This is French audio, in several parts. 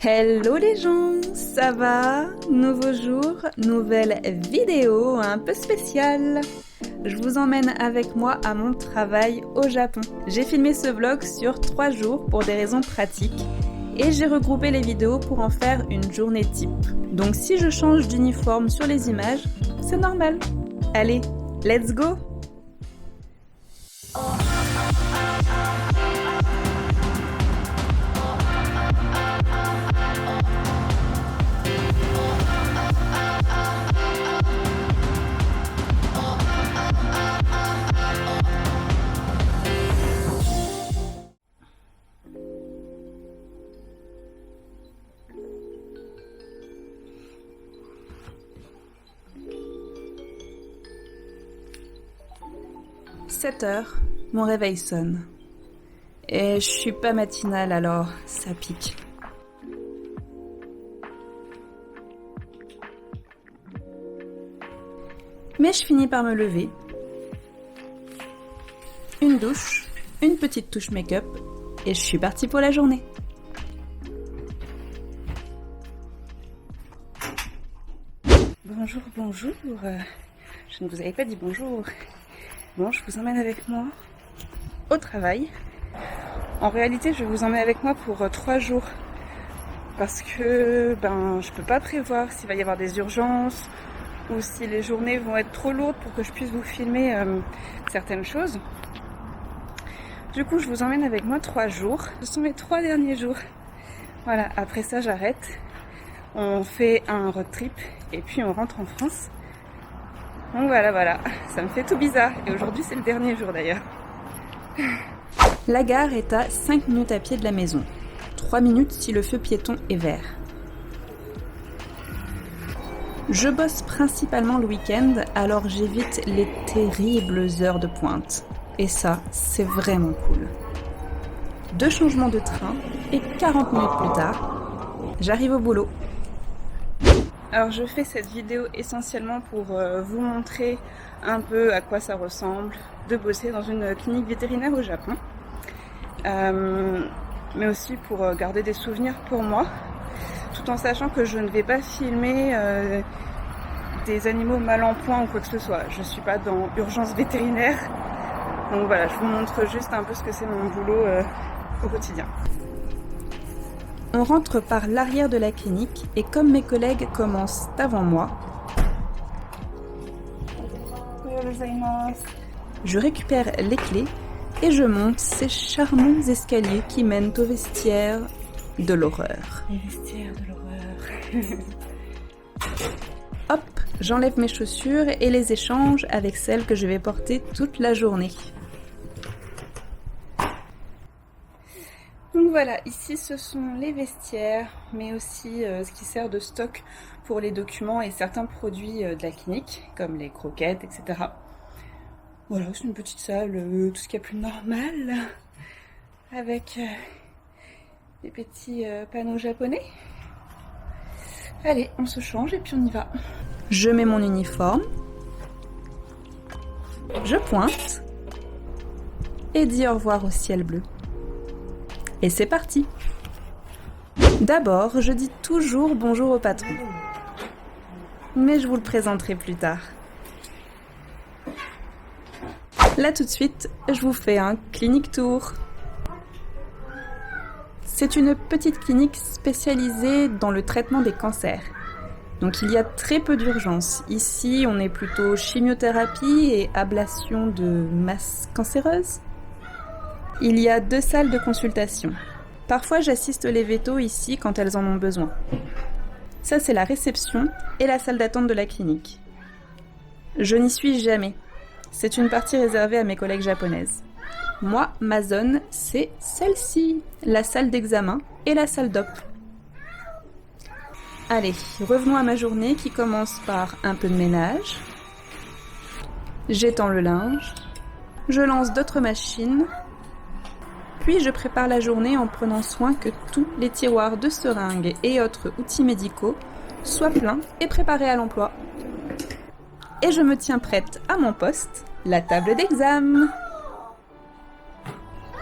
Hello les gens, ça va? Nouveau jour, nouvelle vidéo un peu spéciale. Je vous emmène avec moi à mon travail au Japon. J'ai filmé ce vlog sur 3 jours pour des raisons pratiques et j'ai regroupé les vidéos pour en faire une journée type. Donc si je change d'uniforme sur les images, c'est normal. Allez, let's go! « 7h, mon réveil sonne. Et je suis pas matinale alors, ça pique. Mais je finis par me lever. Une douche, une petite touche make-up, et je suis partie pour la journée. Bonjour, bonjour. Je ne vous avais pas dit bonjour. Bon, je vous emmène avec moi au travail. En réalité, je vous emmène avec moi pour 3 jours. Parce que je peux pas prévoir s'il va y avoir des urgences ou si les journées vont être trop lourdes pour que je puisse vous filmer certaines choses. Du coup, je vous emmène avec moi 3 jours. Ce sont mes 3 derniers jours. Voilà, après ça, j'arrête. On fait un road trip et puis on rentre en France. Donc voilà, ça me fait tout bizarre. Et aujourd'hui, c'est le dernier jour d'ailleurs. La gare est à 5 minutes à pied de la maison. 3 minutes si le feu piéton est vert. Je bosse principalement le week-end, alors j'évite les terribles heures de pointe. Et ça, c'est vraiment cool. 2 changements de train et 40 minutes plus tard, j'arrive au boulot. Alors je fais cette vidéo essentiellement pour vous montrer un peu à quoi ça ressemble de bosser dans une clinique vétérinaire au Japon. Mais aussi pour garder des souvenirs pour moi, tout en sachant que je ne vais pas filmer des animaux mal en point ou quoi que ce soit. Je ne suis pas dans urgence vétérinaire, donc voilà, je vous montre juste un peu ce que c'est mon boulot au quotidien. On rentre par l'arrière de la clinique et comme mes collègues commencent avant moi, je récupère les clés et je monte ces charmants escaliers qui mènent au vestiaire de l'horreur. Les vestiaires de l'horreur. Hop, j'enlève mes chaussures et les échange avec celles que je vais porter toute la journée. Donc voilà, ici ce sont les vestiaires, mais aussi ce qui sert de stock pour les documents et certains produits de la clinique, comme les croquettes, etc. Voilà, c'est une petite salle, tout ce qu'il y a plus normal, avec des petits panneaux japonais. Allez, on se change et puis on y va. Je mets mon uniforme, je pointe et dis au revoir au ciel bleu. Et c'est parti! D'abord, je dis toujours bonjour au patron. Mais je vous le présenterai plus tard. Là tout de suite, je vous fais un clinic tour. C'est une petite clinique spécialisée dans le traitement des cancers. Donc il y a très peu d'urgences. Ici, on est plutôt chimiothérapie et ablation de masse cancéreuse. Il y a 2 salles de consultation. Parfois, j'assiste les vétos ici quand elles en ont besoin. Ça, c'est la réception et la salle d'attente de la clinique. Je n'y suis jamais. C'est une partie réservée à mes collègues japonaises. Moi, ma zone, c'est celle-ci, la salle d'examen et la salle d'op. Allez, revenons à ma journée qui commence par un peu de ménage. J'étends le linge. Je lance d'autres machines. Puis je prépare la journée en prenant soin que tous les tiroirs de seringues et autres outils médicaux soient pleins et préparés à l'emploi. Et je me tiens prête à mon poste, la table d'examen.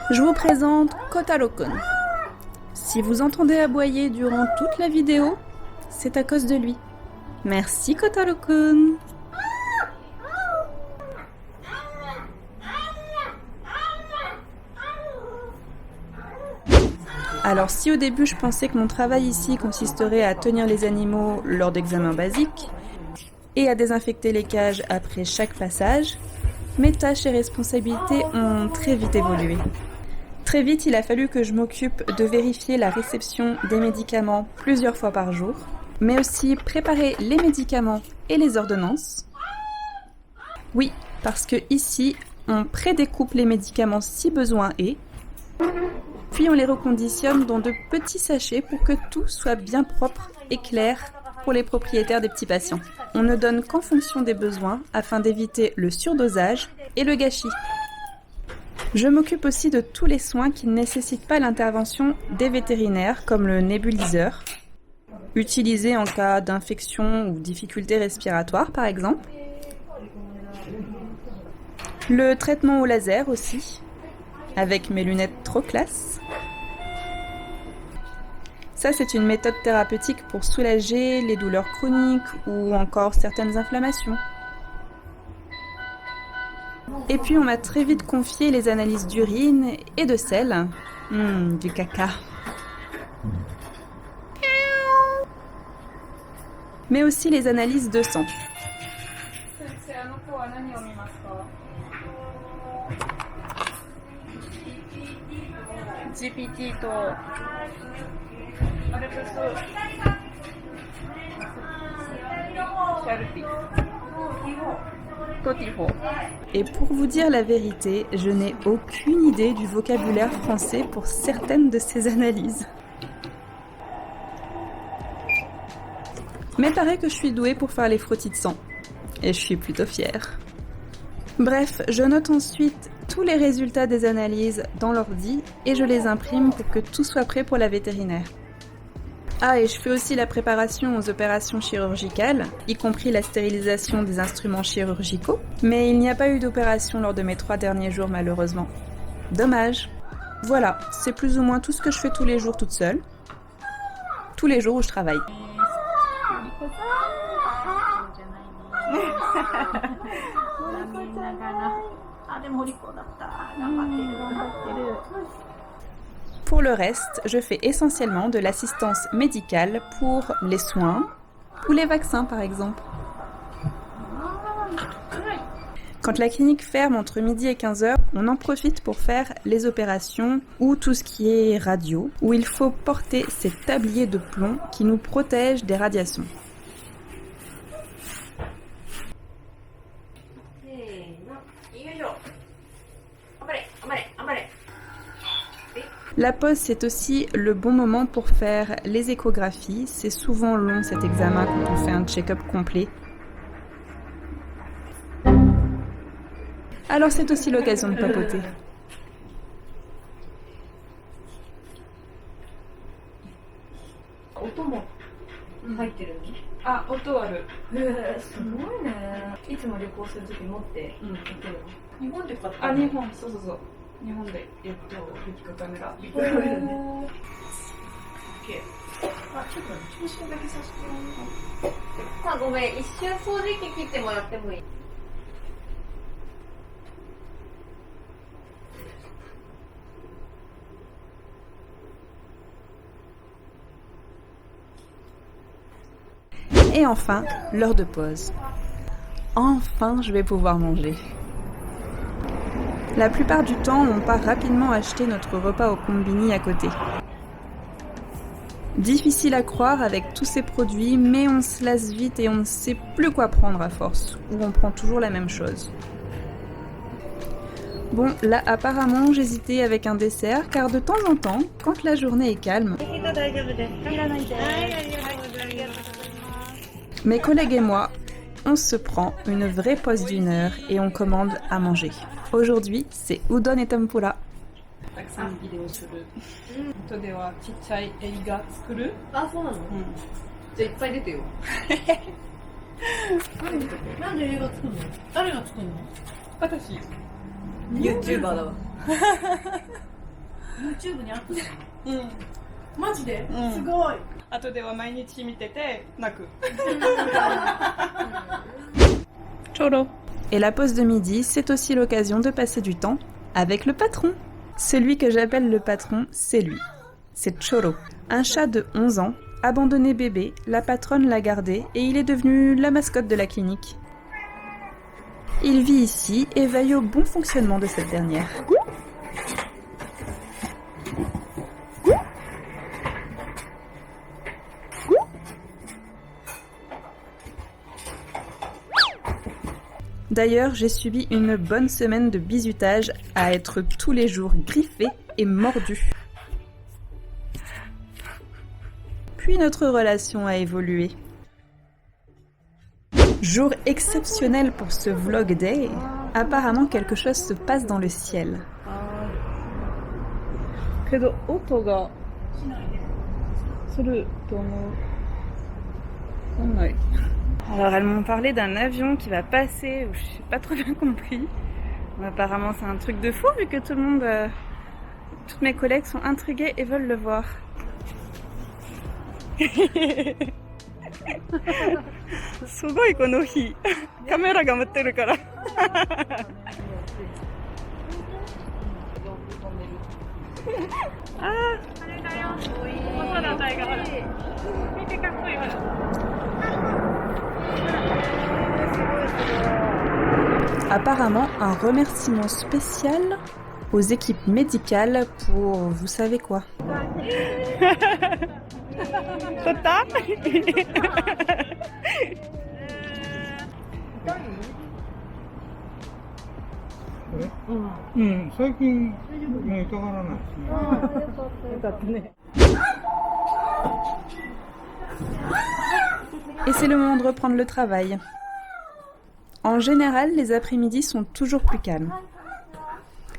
Je vous présente Kotaro-kun. Si vous entendez aboyer durant toute la vidéo, c'est à cause de lui. Merci Kotaro-kun. Alors si au début je pensais que mon travail ici consisterait à tenir les animaux lors d'examens basiques et à désinfecter les cages après chaque passage, mes tâches et responsabilités ont très vite évolué. Très vite, il a fallu que je m'occupe de vérifier la réception des médicaments plusieurs fois par jour, mais aussi préparer les médicaments et les ordonnances. Oui, parce que ici, on prédécoupe les médicaments si besoin est, puis on les reconditionne dans de petits sachets pour que tout soit bien propre et clair pour les propriétaires des petits patients. On ne donne qu'en fonction des besoins afin d'éviter le surdosage et le gâchis. Je m'occupe aussi de tous les soins qui ne nécessitent pas l'intervention des vétérinaires, comme le nébuliseur, utilisé en cas d'infection ou difficulté respiratoire par exemple. Le traitement au laser aussi, avec mes lunettes trop classe. Ça, c'est une méthode thérapeutique pour soulager les douleurs chroniques ou encore certaines inflammations. Et puis, on m'a très vite confié les analyses d'urine et de sel. Du caca. Mais aussi les analyses de sang. GPT Et pour vous dire la vérité, je n'ai aucune idée du vocabulaire français pour certaines de ces analyses. Mais paraît que je suis douée pour faire les frottis de sang. Et je suis plutôt fière. Bref, je note ensuite tous les résultats des analyses dans l'ordi et je les imprime pour que tout soit prêt pour la vétérinaire. Ah, et je fais aussi la préparation aux opérations chirurgicales, y compris la stérilisation des instruments chirurgicaux, mais il n'y a pas eu d'opération lors de mes 3 derniers jours malheureusement. Dommage. Voilà, c'est plus ou moins tout ce que je fais tous les jours toute seule. Tous les jours où je travaille. Pour le reste, je fais essentiellement de l'assistance médicale pour les soins ou les vaccins par exemple. Quand la clinique ferme entre midi et 15h, on en profite pour faire les opérations ou tout ce qui est radio, où il faut porter ces tabliers de plomb qui nous protègent des radiations. La pause, c'est aussi le bon moment pour faire les échographies. C'est souvent long cet examen quand on fait un check-up complet. Alors c'est aussi l'occasion de papoter. Ah, 音ある。すごいね。いつも旅行するとき持って持ってるの。日本で買ったの？あ、日本、そうそうそう。日本で、ビッグカメラ。あ、ちょっと調子だけさせて。あ、ごめん、一瞬掃除機切ってもらってもいい？Et enfin, l'heure de pause. Enfin, je vais pouvoir manger. La plupart du temps, on part rapidement acheter notre repas au combini à côté. Difficile à croire avec tous ces produits, mais on se lasse vite et on ne sait plus quoi prendre à force, ou on prend toujours la même chose. Bon, là apparemment j'hésitais avec un dessert, car de temps en temps, quand la journée est calme, mes collègues et moi, on se prend une vraie pause d'1 heure et on commande à manger. Aujourd'hui, c'est udon et tempura. たくさんビデオする。あとではちっちゃい映画作る。あ、そうなの？じゃあいっぱい出てよ。なんで映画作るの？誰が作るの？私。YouTuber だわ。YouTube にアップするの？マジで、うんすごい。後では毎日見てて泣く。Cholo. Et la pause de midi, c'est aussi l'occasion de passer du temps avec le patron. Celui que j'appelle le patron, c'est lui. C'est Cholo. Un chat de 11 ans, abandonné bébé, la patronne l'a gardé et il est devenu la mascotte de la clinique. Il vit ici et veille au bon fonctionnement de cette dernière. D'ailleurs, j'ai subi une bonne semaine de bizutage à être tous les jours griffé et mordu. Puis notre relation a évolué. Jour exceptionnel pour ce vlog day. Apparemment, quelque chose se passe dans le ciel. Alors elles m'ont parlé d'un avion qui va passer, je n'ai pas trop bien compris. Apparemment c'est un truc de fou vu que tout le monde, toutes mes collègues sont intriguées et veulent le voir. Sugoi kono hi. Caméra ga mutteru kara. Ah. Apparemment, un remerciement spécial aux équipes médicales pour vous savez quoi. Tota? うん、最近もう痛がらないですね。 Et c'est le moment de reprendre le travail. En général, les après-midi sont toujours plus calmes.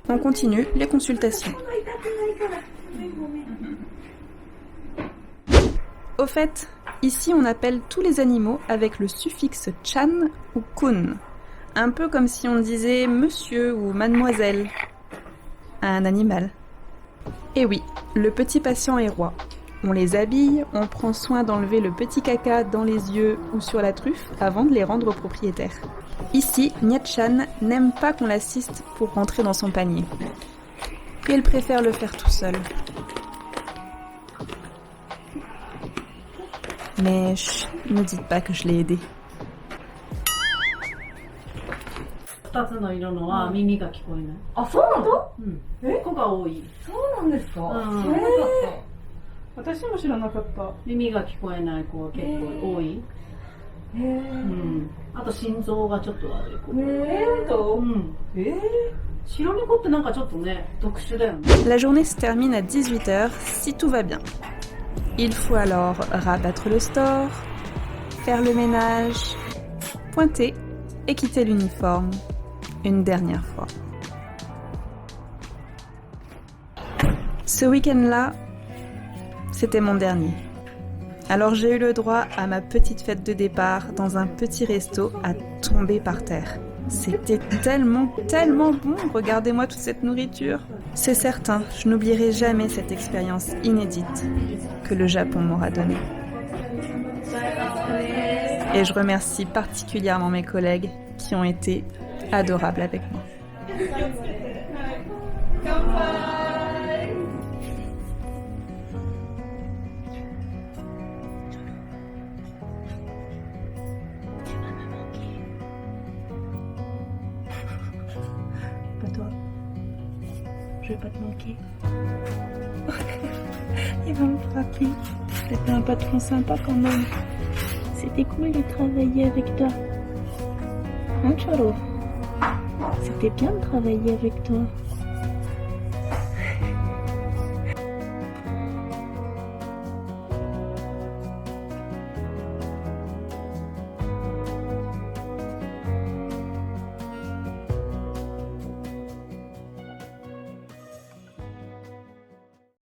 On continue les consultations. Au fait, ici on appelle tous les animaux avec le suffixe chan ou kun. Un peu comme si on disait monsieur ou mademoiselle à un animal. Et oui, le petit patient est roi. On les habille, on prend soin d'enlever le petit caca dans les yeux ou sur la truffe avant de les rendre au propriétaire. Ici, Nyat-chan n'aime pas qu'on l'assiste pour rentrer dans son panier. Et elle préfère le faire tout seul. Mais chut, ne dites pas que je l'ai aidé. 2つの色のは耳が聞こえない。あ、そうなの？うん。ここが多い。そうなんですか？うん知らなかっ私も知らなかった。耳が聞こえない子は結構多い。た。へうん。あと心臓がちょっと悪い子。うん。白猫ってなんかちょっとね、特殊だよね。La journée se termine à 18h si tout va bien. Il faut alors rabattre le store, faire le ménage, pointer et quitter l'uniforme une dernière fois. Ce week-end-là, c'était mon dernier. Alors j'ai eu le droit à ma petite fête de départ dans un petit resto à tomber par terre. C'était tellement bon, regardez-moi toute cette nourriture. C'est certain, je n'oublierai jamais cette expérience inédite que le Japon m'aura donnée. Et je remercie particulièrement mes collègues qui ont été adorables avec moi. Pas toi. Je vais pas te manquer. Il va me frapper. C'était un patron sympa quand même. C'était cool de travailler avec toi. Hein, Cholo? C'était bien de travailler avec toi.